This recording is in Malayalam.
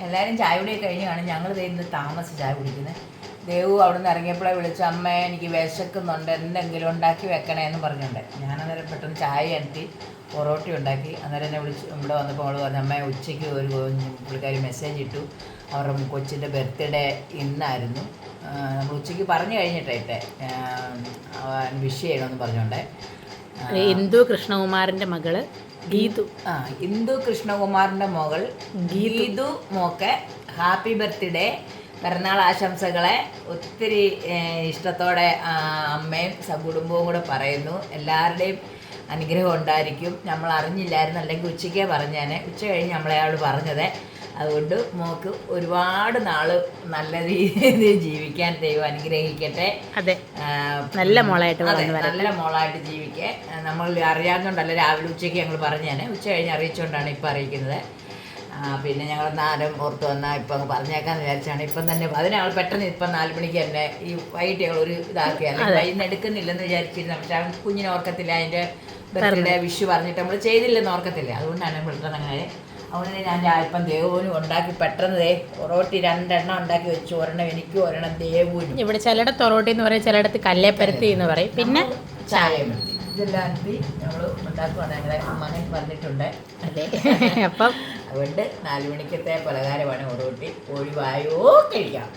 എല്ലാവരും ചായ കുടി കഴിഞ്ഞ് കാണും. ഞങ്ങൾ ഇന്ന് താമസിച്ച് ചായ കുടിക്കുന്നത്. ദേവു അവിടെ നിന്ന് ഇറങ്ങിയപ്പോഴേ വിളിച്ചു, അമ്മ എനിക്ക് വിശക്കുന്നുണ്ട്, എന്തെങ്കിലും ഉണ്ടാക്കി വെക്കണേ എന്ന് പറഞ്ഞുകൊണ്ട്. ഞാനന്നേരം പെട്ടെന്ന് ചായ അനത്തി പൊറോട്ട ഉണ്ടാക്കി. അന്നേരം എന്നെ വിളിച്ച് ഇവിടെ വന്നപ്പോൾ അവൾ പറഞ്ഞു, അമ്മ ഉച്ചയ്ക്ക് ഒരു പുള്ളിക്കാരി മെസ്സേജ് ഇട്ടു, അവരുടെ കൊച്ചിൻ്റെ ബർത്ത്ഡേ ഇന്നായിരുന്നു. നമ്മൾ ഉച്ചയ്ക്ക് പറഞ്ഞു കഴിഞ്ഞിട്ടേ വിഷ് ചെയ്യണമെന്ന് പറഞ്ഞുകൊണ്ട്. ഇന്ദു കൃഷ്ണകുമാറിൻ്റെ മകള് ഗീതു. ഇന്ദു കൃഷ്ണകുമാറിൻ്റെ മകൾ ഗീതു മോക്ക് ഹാപ്പി ബർത്ത്ഡേ, പിറന്നാൾ ആശംസകളെ ഒത്തിരി ഇഷ്ടത്തോടെ അമ്മയും സകുടുംബവും കൂടെ പറയുന്നു. എല്ലാവരുടെയും അനുഗ്രഹം ഉണ്ടായിരിക്കും. നമ്മൾ അറിഞ്ഞില്ലായിരുന്നു, അല്ലെങ്കിൽ ഉച്ചയ്ക്കേ പറഞ്ഞേനെ. ഉച്ച കഴിഞ്ഞ് നമ്മളെ അയാൾ പറഞ്ഞത്. അതുകൊണ്ട് മോക്ക് ഒരുപാട് നാള് നല്ല രീതിയിൽ ജീവിക്കാൻ ദൈവം അനുഗ്രഹിക്കട്ടെ. അതെ, നല്ല മോളായിട്ട് നല്ല മോളായിട്ട് ജീവിക്കേ. നമ്മൾ അറിയാവുന്നതുകൊണ്ടല്ല, രാവിലെ ഉച്ചയ്ക്ക് ഞങ്ങൾ പറഞ്ഞേനെ. ഉച്ച കഴിഞ്ഞ് അറിയിച്ചുകൊണ്ടാണ് ഇപ്പം അറിയിക്കുന്നത്. പിന്നെ ഞങ്ങൾ നാലും ഓർത്ത് വന്നാൽ ഇപ്പം അങ്ങ് പറഞ്ഞേക്കാന്ന് വിചാരിച്ചാണ്. ഇപ്പം തന്നെ അതിനാൾ പെട്ടെന്ന് ഇപ്പം 4 മണിക്ക് തന്നെ ഈ വൈകിട്ട് ഞങ്ങൾ ഒരു ഇതാക്കിയാൽ ഇന്ന് എടുക്കുന്നില്ലെന്ന് വിചാരിച്ചിരുന്നു. പക്ഷെ അവൻ കുഞ്ഞിനെ ഓർക്കത്തില്ല, അതിൻ്റെ ബർത്ത്ഡേ വിഷ് പറഞ്ഞിട്ട് നമ്മൾ ചെയ്തില്ലെന്ന് ഓർക്കത്തില്ല. അതുകൊണ്ടാണ് പെട്ടെന്ന് അങ്ങനെ. അതുകൊണ്ട് ഞാൻ ഇപ്പം ദേവുവിനും ഉണ്ടാക്കി പെട്ടെന്ന് പൊറോട്ടി 2 എണ്ണം ഉണ്ടാക്കി വെച്ചു. ഒരെണ്ണം എനിക്കും ഒരെണ്ണം ദേവുവിനും. ഇവിടെ ചിലയിടത്ത് പൊറോട്ടി എന്ന് പറയും, ചിലയിടത്ത് കല്ലേപ്പരത്തി എന്ന് പറയും, പിന്നെ ചായ മതി. ഇതെല്ലാം അനത്തി നമ്മൾ ഉണ്ടാക്കുവാണ്. ഞങ്ങളെ മകൻ പറഞ്ഞിട്ടുണ്ട്. അതെ, അപ്പം അതുകൊണ്ട് 4 മണിക്കത്തെ പലഹാരമാണ് പൊറോട്ടി. ഒഴിവായോ കഴിക്കാം.